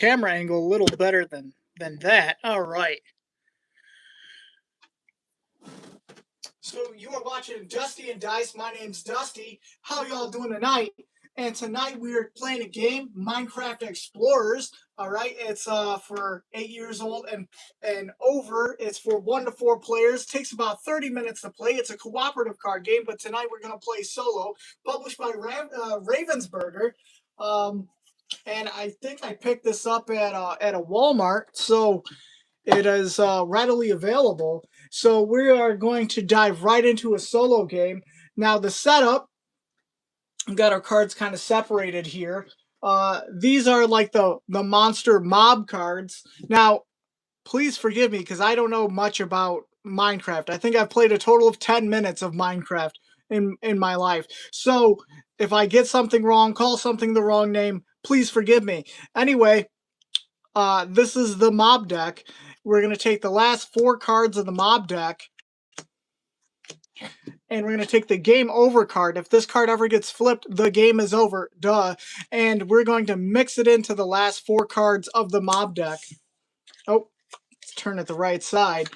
camera angle a little better than that. All right. So you are watching Dusty and Dice. My name's Dusty. How y'all doing tonight? And tonight we're playing a game, Minecraft Explorers. All right, it's for 8 years old and over. It's for 1 to 4 players. Takes about 30 minutes to play. It's a cooperative card game, but tonight we're gonna play solo. Published by Ravensburger. And I think I picked this up at a Walmart, so it is readily available. So we are going to dive right into a solo game. Now the setup, we've got our cards kind of separated here. These are like the monster mob cards. Now, please forgive me because I don't know much about Minecraft. I think I've played a total of 10 minutes of Minecraft in my life. So if I get something wrong, call something the wrong name, please forgive me. Anyway, this is the mob deck. We're going to take the last 4 cards of the mob deck, and we're going to take the game over card. If this card ever gets flipped, the game is over. Duh. And we're going to mix it into the last 4 cards of the mob deck. Oh, let's turn it the right side.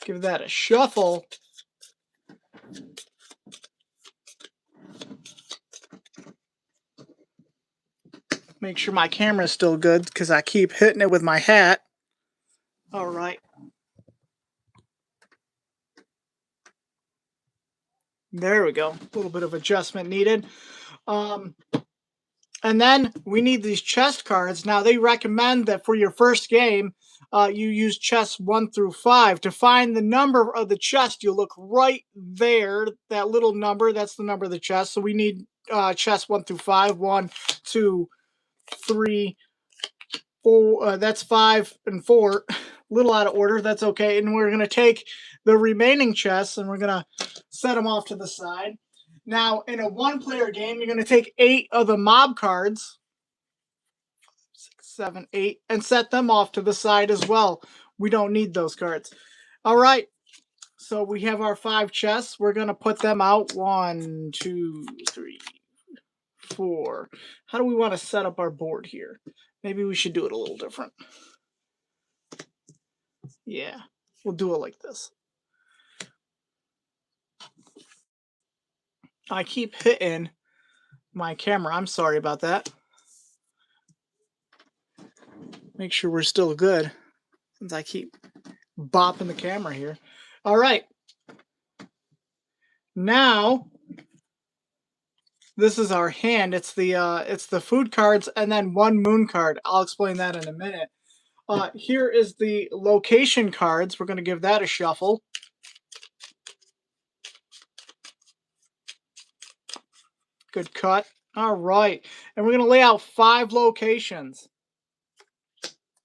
Give that a shuffle. Make sure my camera's still good because I keep hitting it with my hat. All right. There we go. A little bit of adjustment needed. And then we need these chest cards. Now, they recommend that for your first game, you use chests 1 through 5. To find the number of the chest, you look right there. That little number, that's the number of the chest. So we need chests 1 through 5. 1, 2, 3, 4. That's 5 and 4. A little out of order. That's okay. And we're going to take the remaining chests and we're going to set them off to the side. Now, in a 1-player game, you're going to take 8 of the mob cards, 6, 7, 8, and set them off to the side as well. We don't need those cards. All right. So we have our 5 chests. We're going to put them out. 1, 2, 3, 4. How do we want to set up our board here? Maybe we should do it a little different. Yeah, we'll do it like this. I keep hitting my camera. I'm sorry about that. Make sure we're still good since I keep bopping the camera here. All right. Now, this is our hand. It's the food cards and then 1 moon card. I'll explain that in a minute. Here is the location cards. We're going to give that a shuffle. Good cut. All right. And we're going to lay out 5 locations.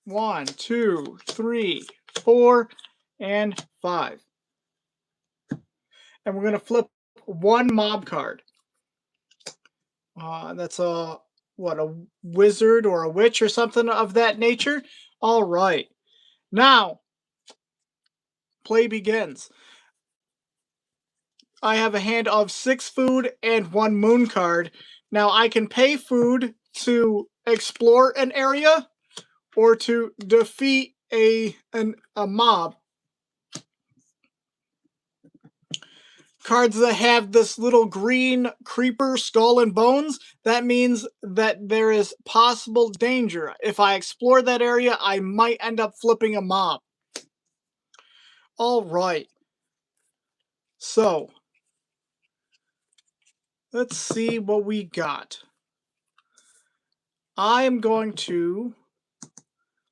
1, 2, 3, 4, and 5. And we're going to flip 1 mob card. That's a wizard or a witch or something of that nature. All right. Now, play begins. I have a hand of 6 food and 1 moon card. Now, I can pay food to explore an area or to defeat a mob. Cards that have this little green creeper skull and bones, that means that there is possible danger. If I explore that area, I might end up flipping a mob. All right. So, let's see what we got. I am going to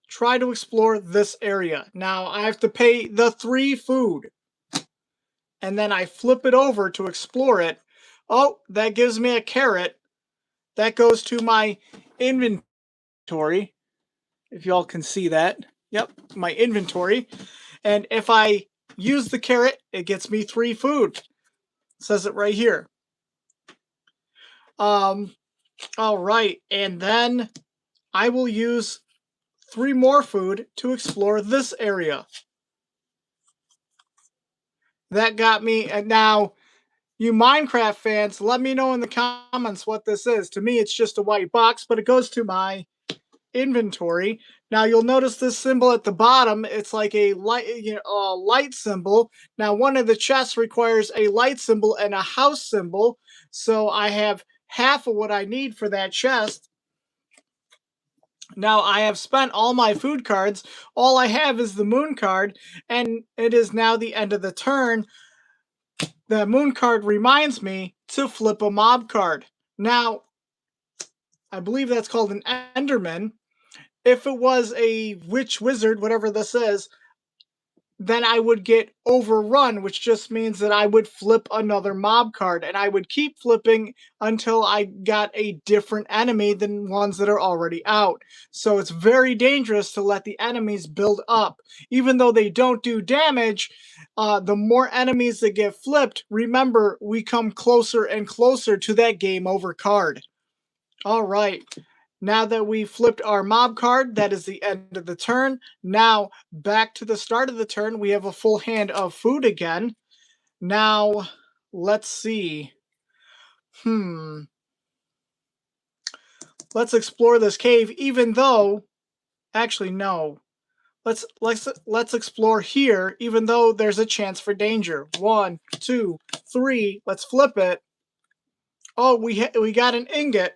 try to explore this area. Now, I have to pay the 3 food. And then I flip it over to explore it. Oh, that gives me a carrot. That goes to my inventory. If y'all can see that. Yep, my inventory. And if I use the carrot, it gets me 3 food. It says it right here. All right, and then I will use 3 more food to explore this area. that got me. And now, you Minecraft fans, let me know in the comments what this is. To me, it's just a white box, but it goes to my inventory. Now you'll notice this symbol at the bottom. It's like a light, light symbol. Now one of the chests requires a light symbol and a house symbol, so I have half of what I need for that chest. Now I have spent all my food cards. All I have is the moon card, and it is now the end of the turn. The moon card reminds me to flip a mob card. Now, I believe that's called an Enderman. If it was a witch wizard, whatever this is, then I would get overrun, which just means that I would flip another mob card, and I would keep flipping until I got a different enemy than ones that are already out. So it's very dangerous to let the enemies build up. Even though they don't do damage, the more enemies that get flipped, remember, we come closer and closer to that game over card. All right. Now that we flipped our mob card, that is the end of the turn. Now, back to the start of the turn, we have a full hand of food again. Now, let's see. Let's explore this cave, even though... Actually, no. Let's explore here, even though there's a chance for danger. 1, 2, 3. Let's flip it. Oh, we got an ingot.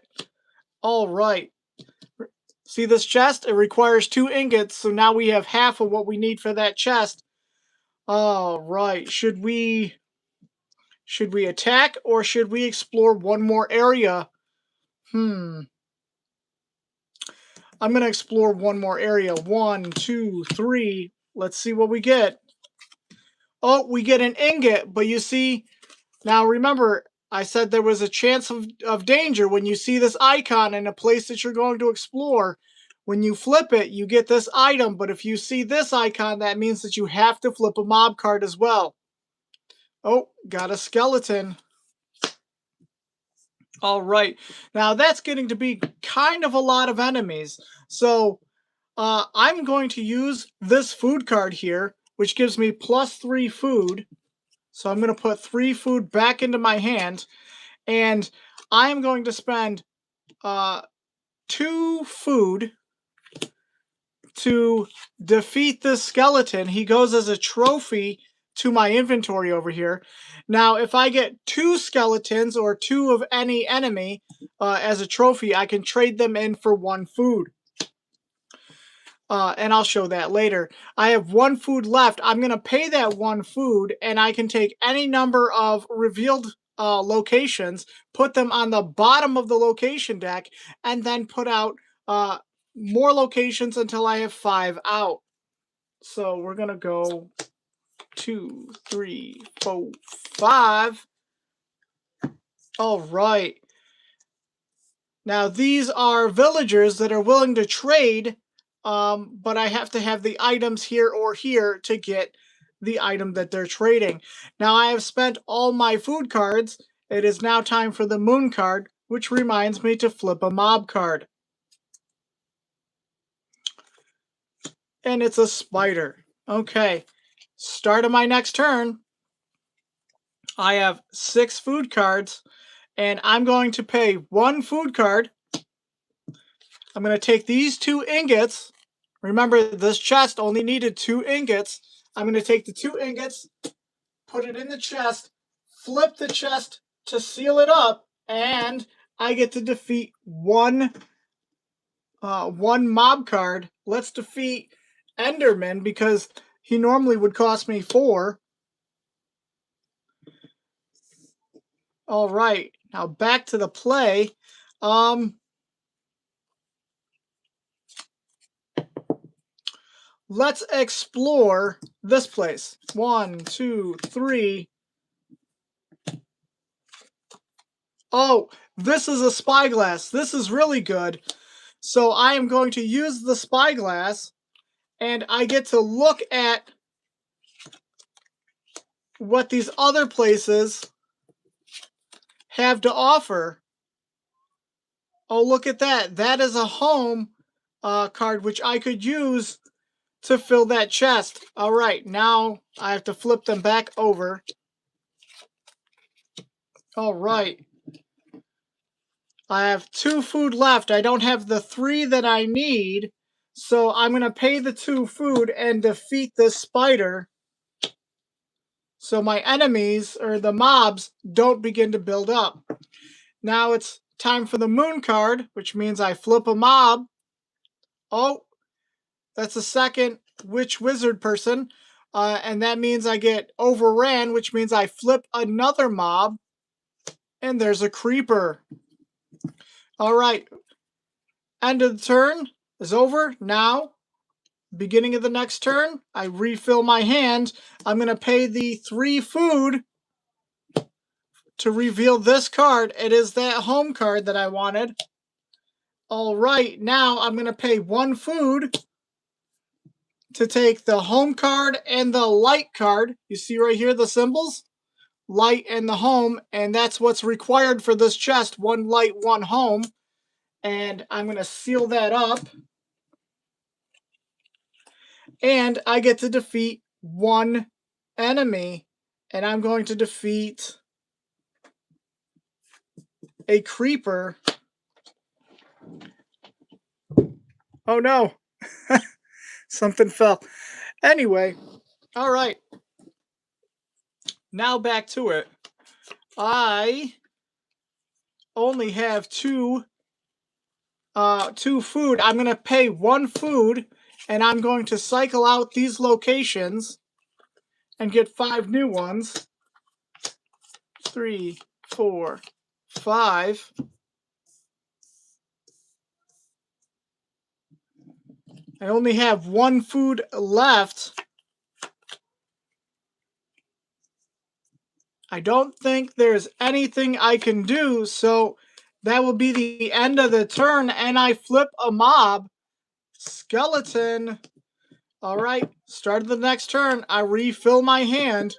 All right. See this chest? It requires 2 ingots, so now we have half of what we need for that chest. All right. Should we attack, or should we explore one more area? I'm gonna explore one more area. 1, 2, 3. Let's see what we get. Oh, we get an ingot, but you see, now remember, I said there was a chance of danger when you see this icon in a place that you're going to explore. When you flip it, you get this item, but if you see this icon, that means that you have to flip a mob card as well. Oh, got a skeleton. All right. Now that's getting to be kind of a lot of enemies. So I'm going to use this food card here, which gives me +3 food. So I'm going to put 3 food back into my hand. And I'm going to spend 2 food to defeat this skeleton. He goes as a trophy to my inventory over here. Now, if I get 2 skeletons or 2 of any enemy as a trophy, I can trade them in for 1 food. And I'll show that later. I have 1 food left. I'm going to pay that 1 food, and I can take any number of revealed locations, put them on the bottom of the location deck, and then put out more locations until I have 5 out. So we're going to go 2, 3, 4, 5. All right. Now, these are villagers that are willing to trade, but I have to have the items here or here to get the item that they're trading. Now, I have spent all my food cards. It is now time for the moon card, which reminds me to flip a mob card. And it's a spider. Okay, start of my next turn. I have 6 food cards, and I'm going to pay 1 food card. I'm going to take these 2 ingots. Remember, this chest only needed 2 ingots. I'm going to take the 2 ingots, put it in the chest, flip the chest to seal it up, and I get to defeat one mob card. Let's defeat Enderman, because he normally would cost me 4. All right, now back to the play. Let's explore this place. 1, 2, 3. Oh, this is a spyglass. This is really good. So I am going to use the spyglass, and I get to look at what these other places have to offer. Oh, look at that. That is a home card, which I could use to fill that chest. All right, now I have to flip them back over. All right. I have 2 food left. I don't have the 3 that I need. So I'm going to pay the 2 food and defeat this spider. So my enemies, or the mobs, don't begin to build up. Now it's time for the moon card, which means I flip a mob. Oh, that's a second witch wizard person. And that means I get overran, which means I flip another mob. And there's a creeper. All right. End of the turn is over. Now, beginning of the next turn, I refill my hand. I'm going to pay the 3 food to reveal this card. It is that home card that I wanted. All right, now I'm going to pay 1 food to take the home card and the light card. You see right here the symbols? Light and the home, and that's what's required for this chest. 1 light, 1 home. And I'm going to seal that up. And I get to defeat 1 enemy. And I'm going to defeat a creeper. Oh no. Something fell. Anyway, all right. Now back to it. I only have 2 food. I'm going to pay 1 food, and I'm going to cycle out these locations and get 5 new ones. 3, 4, 5. I only have 1 food left. I don't think there's anything I can do, so that will be the end of the turn, and I flip a mob. Skeleton. All right, start of the next turn. I refill my hand.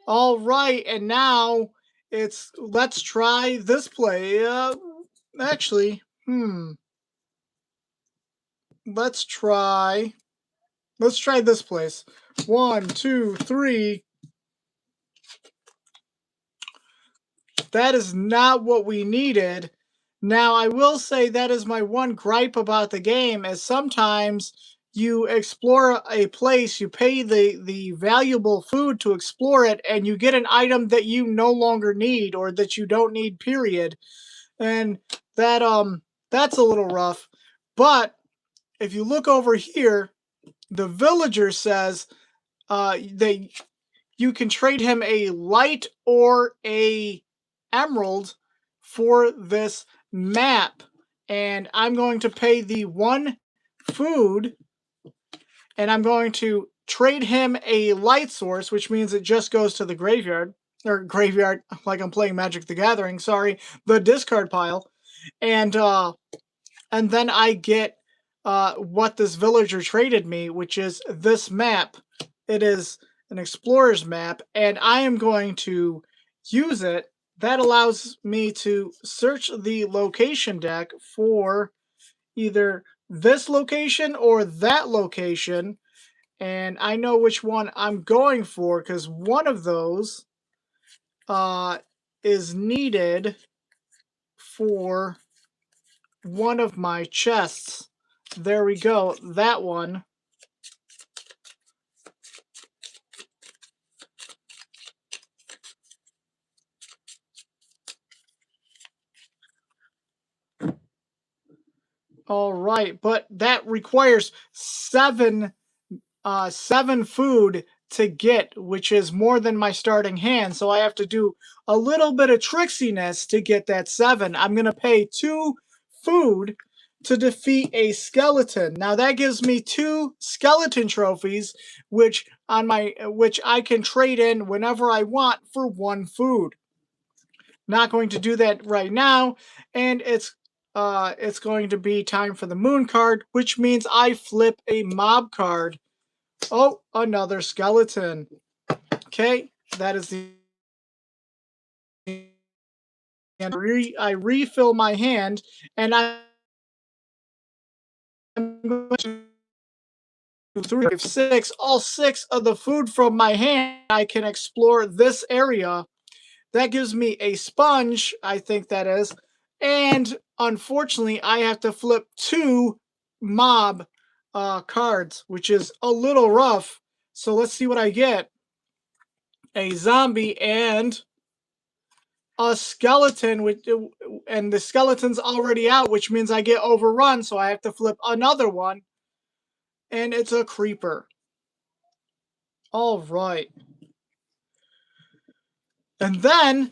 All right, and now it's let's try this play. Actually, let's try this place. 1, 2, 3. That is not what we needed. Now, I will say that is my one gripe about the game, is sometimes you explore a place, you pay the valuable food to explore it, and you get an item that you no longer need or that you don't need, period. And that's a little rough. But if you look over here, the villager says that you can trade him a light or a emerald for this map, and I'm going to pay the 1 food, and I'm going to trade him a light source, which means it just goes to the graveyard, or graveyard, like I'm playing Magic the Gathering, sorry, the discard pile, and then I get what this villager traded me, which is this map. It is an explorer's map, and I am going to use it. That allows me to search the location deck for either this location or that location, and I know which one I'm going for because one of those is needed for one of my chests. There we go, that one. All right, but that requires 7 food to get, which is more than my starting hand. So I have to do a little bit of tricksiness to get that 7. I'm gonna pay 2 food to defeat a skeleton. Now that gives me 2 skeleton trophies, which I can trade in whenever I want for 1 food. Not going to do that right now, and it's going to be time for the moon card, which means I flip a mob card. Oh, another skeleton. Okay, that is the and I refill my hand, and I'm going to 3, 6, all 6 of the food from my hand. I can explore this area. That gives me a sponge, I think that is. And unfortunately, I have to flip 2 mob cards, which is a little rough. So let's see what I get. A zombie and a skeleton, and the skeleton's already out, which means I get overrun, so I have to flip another one. And it's a creeper. All right. And then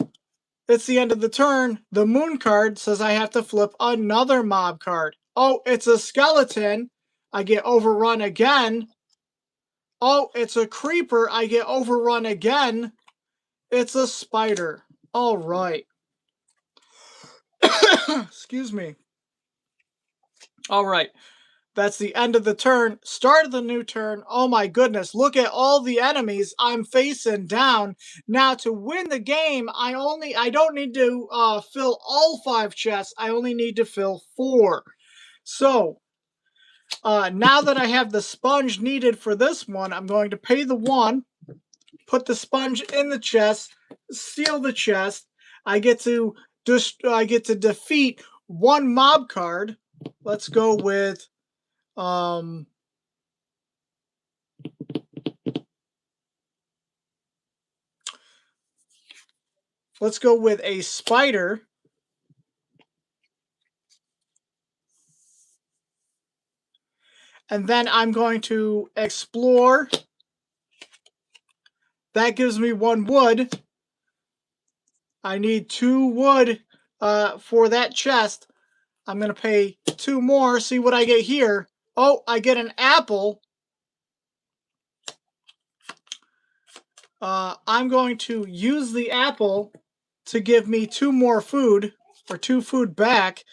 it's the end of the turn. The moon card says I have to flip another mob card. Oh, it's a skeleton. I get overrun again. Oh, it's a creeper. I get overrun again. It's a spider. All right. Excuse me. All right. That's the end of the turn. Start of the new turn. Oh my goodness. Look at all the enemies I'm facing down. Now to win the game, I don't need to fill all 5 chests. I only need to fill 4. So now that I have the sponge needed for this one, I'm going to pay the 1, put the sponge in the chest, seal the chest. I get to defeat 1 mob card. Let's go with let's go with a spider. And then I'm going to explore. That gives me 1 wood. I need 2 wood for that chest. I'm going to pay 2 more, see what I get here. Oh, I get an apple. I'm going to use the apple to give me 2 more food, or 2 food back.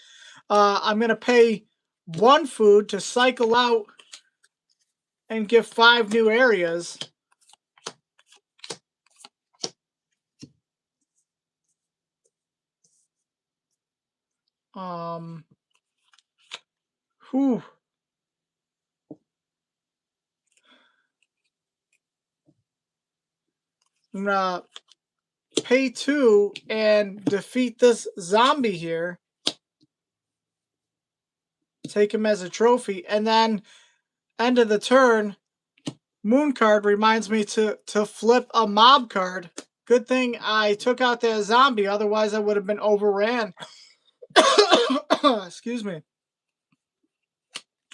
I'm going to pay 1 food to cycle out and give 5 new areas. Whew. I'm gonna pay 2 and defeat this zombie here. Take him as a trophy, and then end of the turn, moon card reminds me to flip a mob card. Good thing I took out that zombie, otherwise I would have been overran. Excuse me.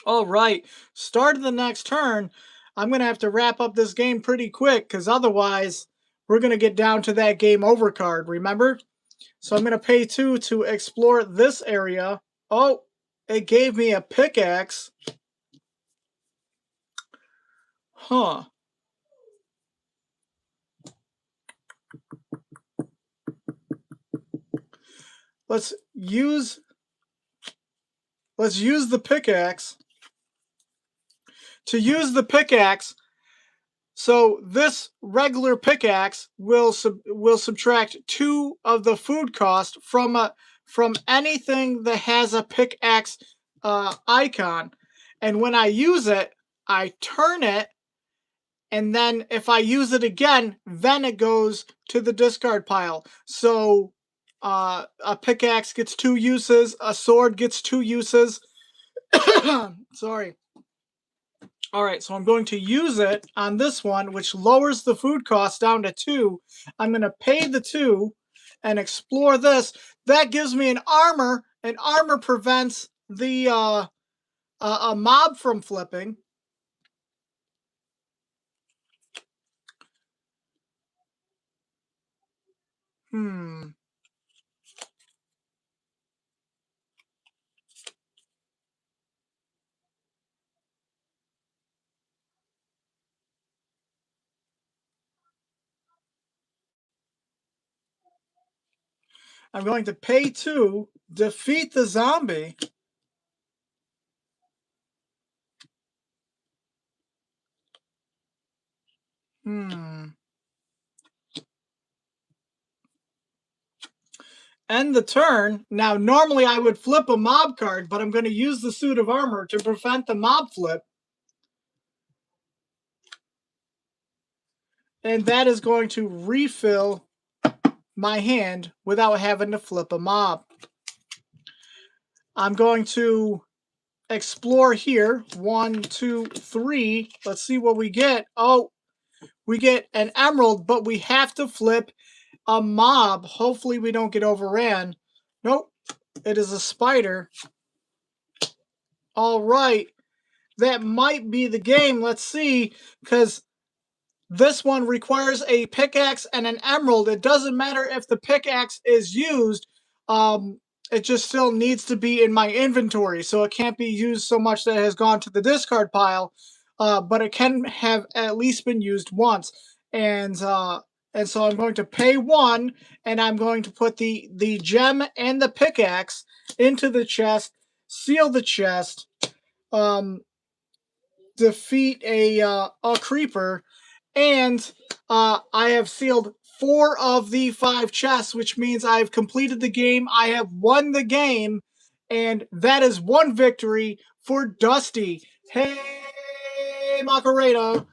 All right, start of the next turn. I'm going to have to wrap up this game pretty quick, because otherwise we're going to get down to that game over card, remember? So I'm going to pay 2 to explore this area. Oh, it gave me a pickaxe. Huh. Let's use the pickaxe. To use the pickaxe, so this regular pickaxe will subtract 2 of the food cost from anything that has a pickaxe icon. And when I use it, I turn it, and then if I use it again, then it goes to the discard pile. So a pickaxe gets 2 uses, a sword gets 2 uses. Sorry. All right, so I'm going to use it on this one, which lowers the food cost down to 2. I'm going to pay the 2 and explore this. That gives me an armor, and armor prevents the a mob from flipping. I'm going to pay 2, defeat the zombie. End the turn. Now, normally I would flip a mob card, but I'm going to use the suit of armor to prevent the mob flip. and that is going to refill my hand without having to flip a mob. I'm going to explore here. 1, 2, 3. Let's see what we get. Oh, we get an emerald, but we have to flip a mob. Hopefully we don't get overran. Nope, it is a spider. All right, that might be the game. Let's see, because this one requires a pickaxe and an emerald. It doesn't matter if the pickaxe is used. It just still needs to be in my inventory, so it can't be used so much that it has gone to the discard pile. But it can have at least been used once, and so I'm going to pay 1, and I'm going to put the gem and the pickaxe into the chest, seal the chest, defeat a creeper, and I have sealed 4 of the 5 chests, which means I've completed the game. I have won the game, and that is 1 victory for Dusty. Hey, Macarena.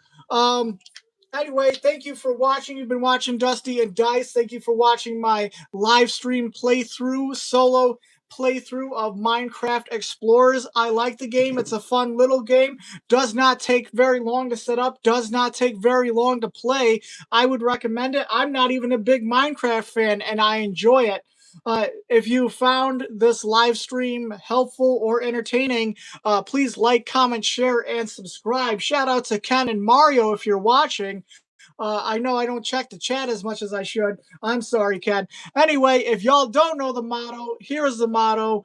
Anyway, thank you for watching. You've been watching Dusty and Dice. Thank you for watching my live stream playthrough, solo playthrough of Minecraft Explorers. I like the game. It's a fun little game. Does not take very long to set up. Does not take very long to play. I would recommend it. I'm not even a big Minecraft fan, and I enjoy it. If you found this live stream helpful or entertaining, please like, comment, share, and subscribe. Shout out to Ken and Mario if you're watching. I know I don't check the chat as much as I should. I'm sorry, Ken. Anyway, if y'all don't know the motto, here's the motto.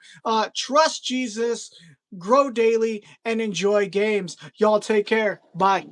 Trust Jesus, grow daily, and enjoy games. Y'all take care. Bye.